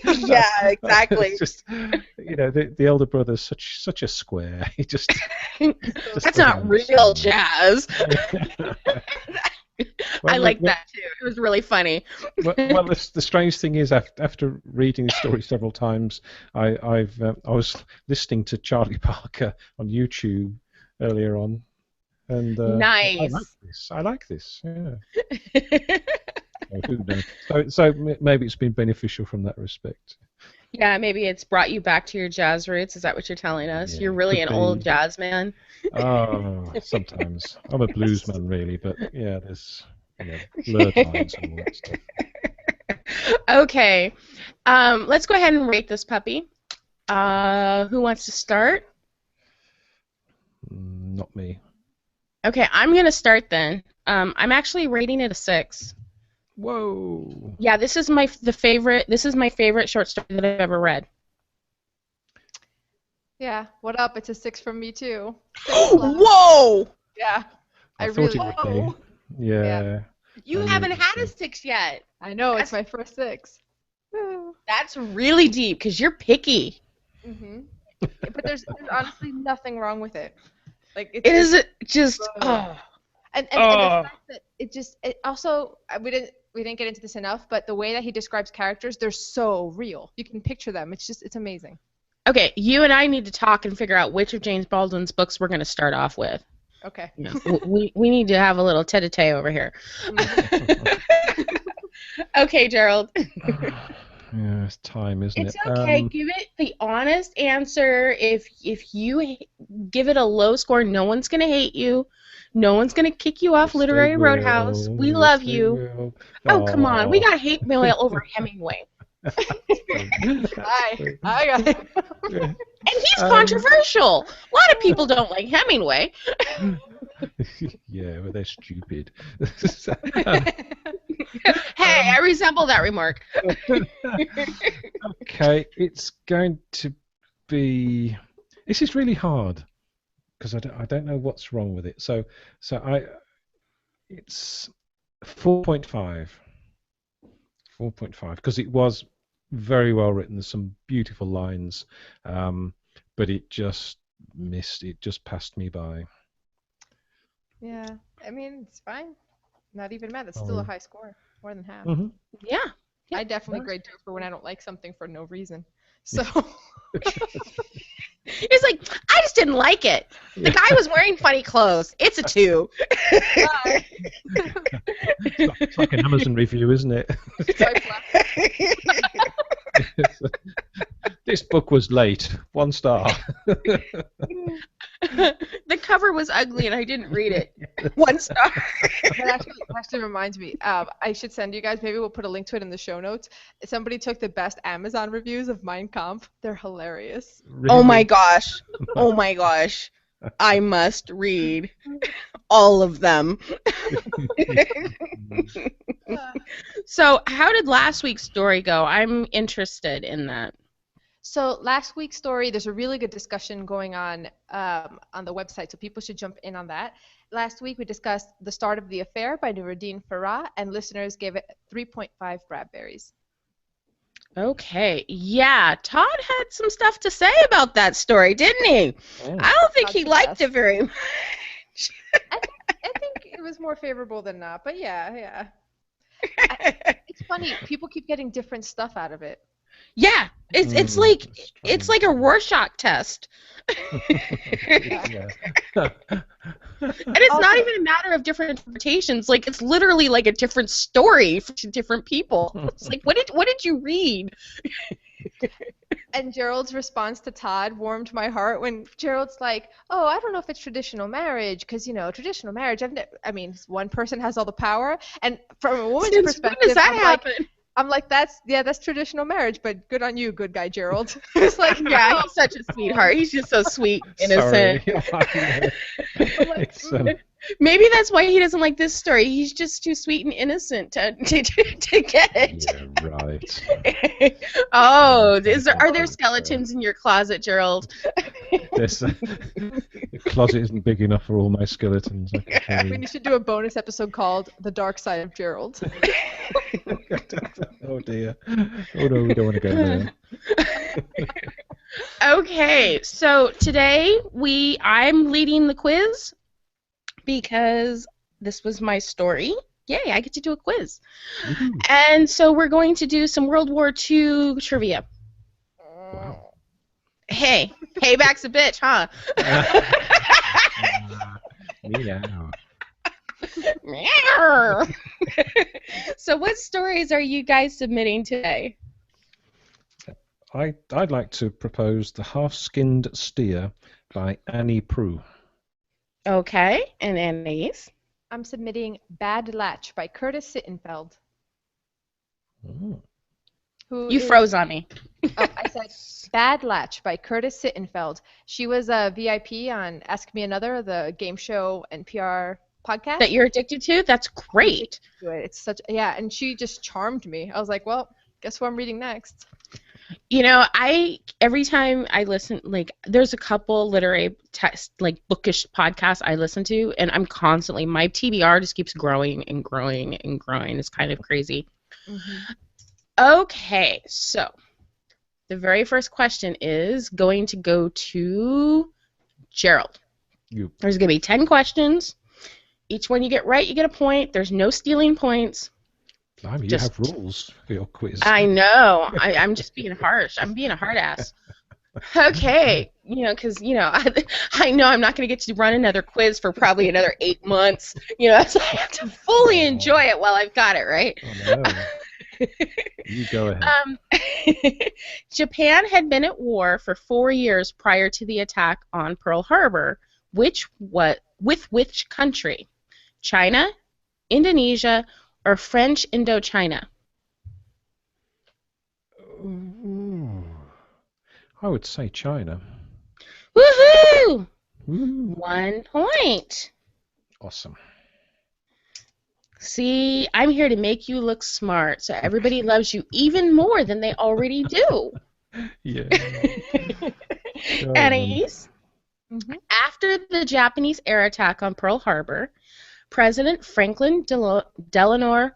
A: Yeah, exactly.
B: It's just, the elder brother's such a square. He just
A: That's not real jazz. I like that too. It was really funny.
B: Well, the strange thing is, after reading the story several times, I was listening to Charlie Parker on YouTube earlier on, and
A: Nice.
B: I like this. Yeah. Who knows? So maybe it's been beneficial from that respect.
A: Yeah, maybe it's brought you back to your jazz roots. Is that what you're telling us?
B: Yeah,
A: You're really an
B: could
A: old
B: be.
A: jazz man.
B: Oh, sometimes I'm a blues man, really, but yeah, there's blurred lines and all that stuff.
A: Okay, let's go ahead and rate this puppy. Who wants to start?
B: Not me.
A: Okay, I'm gonna start then. I'm actually rating it a 6.
B: Whoa.
A: Yeah, this is my favorite short story that I've ever read.
C: Yeah. What up? It's a 6 from me too.
A: Whoa!
C: Yeah.
B: I thought
C: really.
B: it would be. Yeah.
A: You
B: I knew
A: haven't
B: it was
A: had a
B: good.
A: 6 yet.
C: I know it's my first 6.
A: That's really deep because you're picky.
C: Mm-hmm. But there's honestly nothing wrong with it. Like
A: It is just
C: and the fact that it also we didn't get into this enough, but the way that he describes characters, they're so real. You can picture them. It's amazing.
A: Okay, you and I need to talk and figure out which of James Baldwin's books we're going to start off with.
C: Okay.
A: No, we need to have a little tete-a-tete over here. Okay, Gerald.
B: Yeah, it's time, isn't
A: It's
B: it?
A: okay. Give it the honest answer. If you give it a low score, no one's going to hate you. No one's going to kick you off
B: Yes,
A: Literary
B: they
A: Roadhouse.
B: will.
A: We
B: Yes,
A: love
B: they
A: you.
B: will.
A: Oh, come on. We
B: Aw.
A: got hate mail over Hemingway.
C: Hi. Hi, guys.
A: And he's controversial. A lot of people don't like Hemingway.
B: Yeah, but they're stupid.
A: Hey, I resemble that remark.
B: Okay, it's going to be. This is really hard because I don't know what's wrong with it. So it's 4.5. 4.5 because it was very well written. There's some beautiful lines, but it just missed. It just passed me by.
C: Yeah. I mean, it's fine. Not even mad. It's still a high score. More than half.
B: Mm-hmm.
A: Yeah.
C: I definitely grade 2 for when I don't like something for no reason. So.
A: It's like, I just didn't like it. The guy was wearing funny clothes. It's a 2.
B: It's like an Amazon review, isn't it? This book was late. 1 star.
A: The cover was ugly and I didn't read it. 1 star.
C: That actually reminds me. I should send you guys. Maybe we'll put a link to it in the show notes. Somebody took the best Amazon reviews of Mein Kampf. They're hilarious.
B: Really?
A: Oh my gosh. Oh my gosh. I must read all of them. So, how did last week's story go? I'm interested in that.
C: So last week's story, there's a really good discussion going on the website, so people should jump in on that. Last week we discussed The Start of the Affair by Nuruddin Farah, and listeners gave it 3.5 Bradberries.
A: Okay. Yeah, Todd had some stuff to say about that story, didn't he?
B: Oh.
A: I don't think
C: Todd's
A: he
C: the
A: liked
C: best.
A: it very much.
C: I think it was more favorable than not, but yeah. It's funny. People keep getting different stuff out of it.
A: Yeah, it's
B: Strange.
A: like a Rorschach test.
B: Yeah.
A: And it's not
C: Also-
A: even a matter of different interpretations. Like it's literally like a different story for different people. It's like what did you read?
C: And Gerald's response to Todd warmed my heart when Gerald's like, "Oh, I don't know if it's traditional marriage because traditional marriage. I mean, one person has all the power, and from a woman's
A: Since when
C: perspective,
A: does that happen?
C: I'm like, that's traditional marriage, but good on you, good guy Gerald." It's like,
A: Yeah,
C: oh,
A: he's such a sweetheart. He's just so sweet, innocent.
B: Sorry. It's,
A: Maybe that's why he doesn't like this story. He's just too sweet and innocent to get it.
B: yeah, right.
A: Oh, are there skeletons in your closet, Gerald?
B: The closet isn't big enough for all my skeletons. I can tell
C: we
B: you.
C: should do a bonus episode called "The Dark Side of Gerald."
B: Oh dear. Oh no, we don't want to go there.
A: Okay, so today I'm leading the quiz because this was my story. Yay, I get to do a quiz.
B: Woohoo.
A: And so we're going to do some World War II trivia.
B: Wow.
A: Hey, payback's a bitch, huh?
B: Meow.
A: Meow. So what stories are you guys submitting today?
B: I'd like to propose The Half-Skinned Steer by Annie Prue.
A: Okay, and Anais?
C: I'm submitting "Bad Latch" by Curtis Sittenfeld.
B: Oh.
C: Who
A: You
C: is-
A: froze on me.
C: Oh, I said "Bad Latch" by Curtis Sittenfeld. She was a VIP on Ask Me Another, the game show NPR podcast.
A: That you're addicted to? That's great.
C: It's and she just charmed me. I was like, well, guess who I'm reading next?
A: Every time I listen, like, there's a couple literary text, like, bookish podcasts I listen to, and I'm constantly, my TBR just keeps growing and growing and growing. It's kind of crazy.
C: Mm-hmm.
A: Okay, so the very first question is going to go to Gerald.
B: You.
A: There's going to be 10 questions. Each one you get right, you get a point. There's no stealing points.
B: Blimey, you have rules for your quiz.
A: I know. I'm just being harsh. I'm being a hard ass. Okay. Because, I know I'm not going to get to run another quiz for probably another 8 months. So I have to fully enjoy it while I've got it, right?
B: Oh, no. You go ahead.
A: Japan had been at war for 4 years prior to the attack on Pearl Harbor. With which country? China, Indonesia, or French Indochina?
B: Ooh. I would say China.
A: Woohoo!
B: Ooh.
A: 1 point.
B: Awesome.
A: See, I'm here to make you look smart, so everybody loves you even more than they already do.
B: Yeah.
A: Anais,
C: Mm-hmm.
A: after the Japanese air attack on Pearl Harbor, President Franklin Delano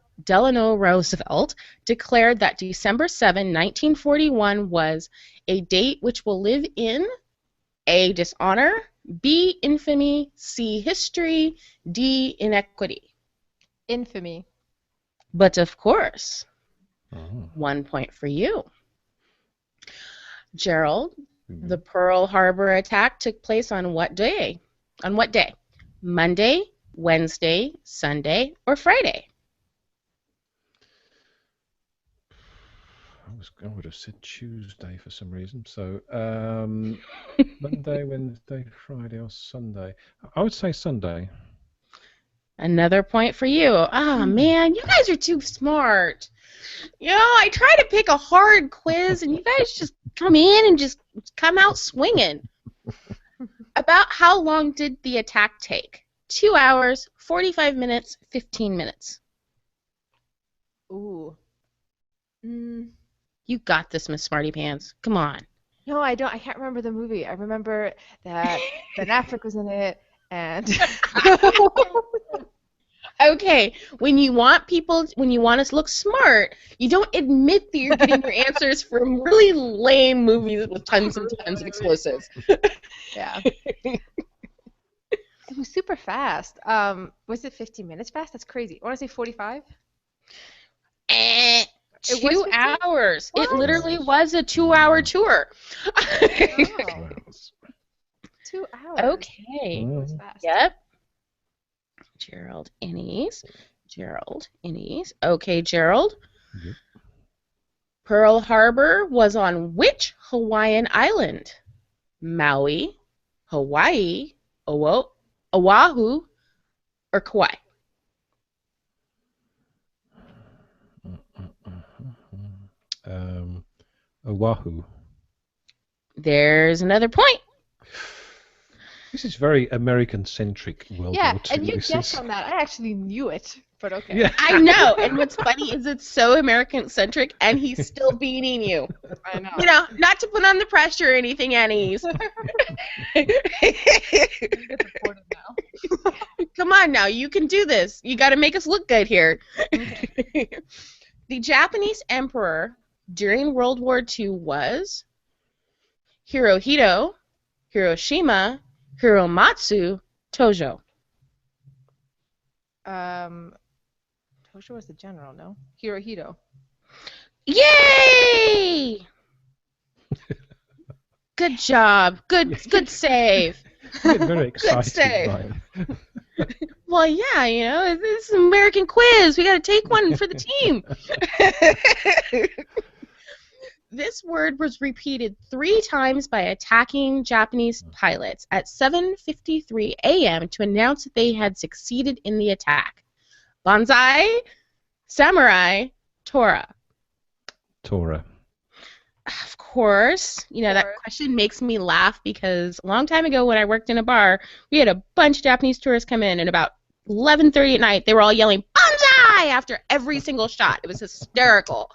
A: Roosevelt declared that December 7, 1941 was a date which will live in A, dishonor, B, infamy, C, history, D, inequity.
C: Infamy.
A: But of course,
B: Oh.
A: 1 point for you. Gerald,
B: Mhm.
A: the Pearl Harbor attack took place on what day? On what day? Monday, Wednesday, Sunday, or Friday?
B: I would have said Tuesday for some reason. So Monday, Wednesday, Friday, or Sunday. I would say Sunday.
A: Another point for you. Oh, man, you guys are too smart. I try to pick a hard quiz, and you guys just come in and just come out swinging. About how long did the attack take? 2 hours, 45 minutes, 15 minutes.
C: Ooh.
A: You got this, Miss Smarty Pants. Come on.
C: No, I don't. I can't remember the movie. I remember that Ben Affleck was in it, and
A: Okay, when you want us to look smart, you don't admit that you're getting your answers from really lame movies with tons and tons of explosives.
C: Yeah. It was super fast. Was it 15 minutes fast? That's crazy. I want to say 45.
A: It was 2
C: 15?
A: hours.
C: What?
A: It literally was a 2-hour tour.
C: Oh, 2 hours.
A: Okay.
C: It was fast.
A: Yep. Gerald Innes. Okay, Gerald.
B: Yep.
A: Pearl Harbor was on which Hawaiian island? Maui, Hawaii, Oahu, or Kauai?
B: Oahu.
A: There's another point.
B: This is very American-centric World
C: Yeah,
B: War II.
C: and you guessed on that. I actually knew it, but okay.
B: Yeah.
A: I know, and what's funny is it's so American-centric, and he's still beating you.
C: I know.
A: You know, not to put on the pressure or anything, Anais. Come on now, you can do this. You got to make us look good here. The Japanese emperor during World War II was Hirohito, Hiroshima, Hiromatsu, Tojo.
C: Tojo was the general, no? Hirohito.
A: Yay! Good job. Good save.
B: You get very
A: Good save.
B: excited. Right?
A: Well, yeah, you know, this is an American quiz. We got to take one for the team. This word was repeated 3 times by attacking Japanese pilots at 7:53 a.m. to announce that they had succeeded in the attack. Banzai, samurai, Tora.
B: Tora.
A: Of course. You know, that question makes me laugh because a long time ago when I worked in a bar, we had a bunch of Japanese tourists come in, and about 11:30 at night, they were all yelling, Banzai! After every single shot. It was hysterical.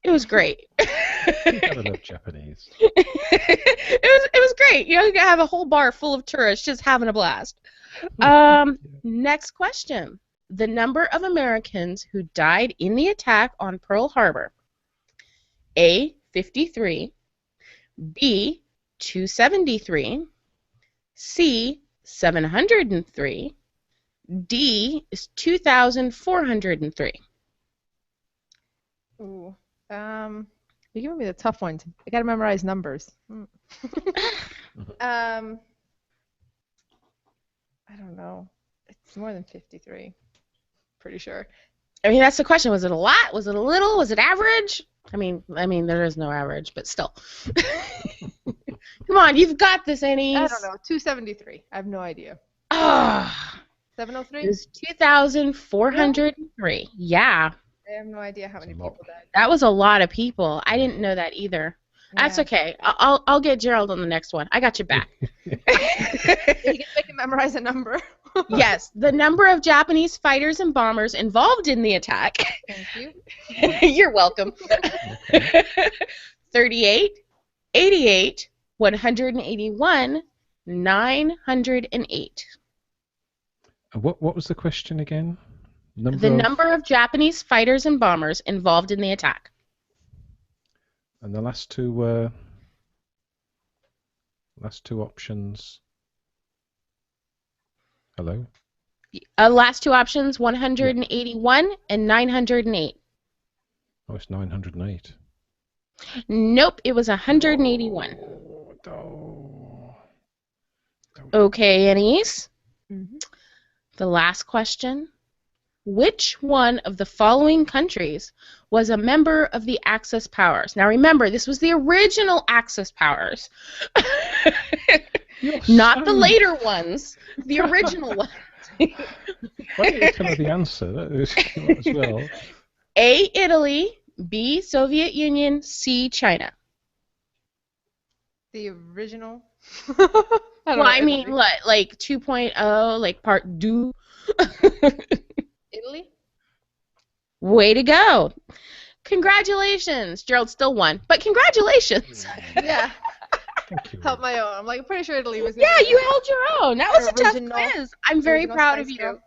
A: It was great.
B: I love Japanese.
A: It was great. You know, you could have a whole bar full of tourists just having a blast. Next question. The number of Americans who died in the attack on Pearl Harbor. A, 53. B, 273. C, 703. D is 2,403.
C: Ooh. You're giving me the tough ones. I gotta memorize numbers. I don't know. It's more than 53. Pretty sure.
A: I mean, that's the question. Was it a lot? Was it a little? Was it average? I mean, there is no average, but still. Come on, you've got this, Anais.
C: I don't know. 273. I have no idea.
A: Ah.
C: 703?
A: It was 2,403. Yeah.
C: I have no idea how many people died.
A: That was a lot of people. I didn't know that either. That's okay. I'll get Gerald on the next one. I got your back.
C: You can make him memorize a number.
A: Yes, the number of Japanese fighters and bombers involved in the attack.
C: Thank you.
A: You're welcome. 38, 88, 181, 908.
B: What was the question again?
A: The number of Japanese fighters and bombers involved in the attack.
B: And the last two options. Hello?
A: Last two options, 181 and 908.
B: Oh, it's 908.
A: Nope, it was 181.
B: Oh.
A: Okay, Anais.
C: Mm-hmm.
A: The last question. Which one of the following countries was a member of the Axis powers? Now remember, this was the original Axis powers. Not the later ones, the original ones.
B: Why don't you tell me the answer? That is as well.
A: A, Italy, B, Soviet Union, C, China.
C: The original?
A: I mean, what, like 2.0, like part 2?
C: Italy?
A: Way to go. Congratulations. Gerald still won, but congratulations.
C: Yeah.
B: Thank you.
C: Held my own. I'm like, pretty sure Italy was.
A: Yeah, you held your own. That was a tough
C: Original-
A: quiz. I'm very
C: original
A: proud of
C: Spice
A: you.
C: Girl.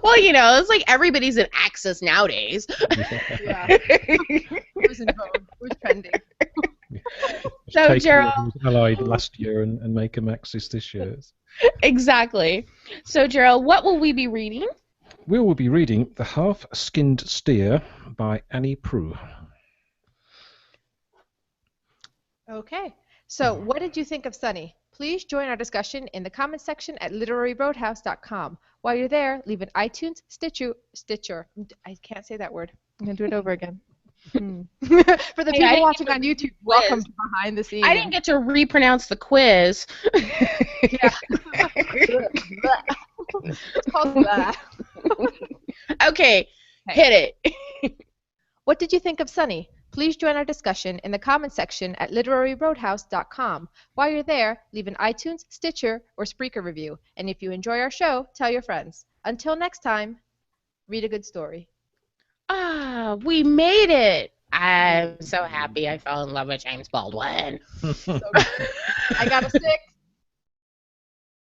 A: Well, you know, it's like everybody's an Axis nowadays.
C: Yeah. Who's in vogue? Who's trending?
A: So,
B: Take
A: Gerald.
B: who was allied last year and make them Axis this year.
A: Exactly. So, Gerald, what will we be reading?
B: We will be reading The Half-Skinned Steer by Annie Proulx.
C: Okay. So, what did you think of Sonny? Please join our discussion in the comments section at literaryroadhouse.com. While you're there, leave an iTunes, Stitcher. I can't say that word. I'm going to do it over again. For the
A: Hey,
C: people watching on YouTube, welcome to behind the scenes.
A: I didn't get to repronounce the quiz.
C: Yeah. It's called that.
A: Okay, hit it.
C: What did you think of Sonny? Please join our discussion in the comments section at literaryroadhouse.com. While you're there, leave an iTunes, Stitcher, or Spreaker review. And if you enjoy our show, tell your friends. Until next time, read a good story.
A: Ah, we made it. I'm so happy I fell in love with James Baldwin.
C: I got a 6.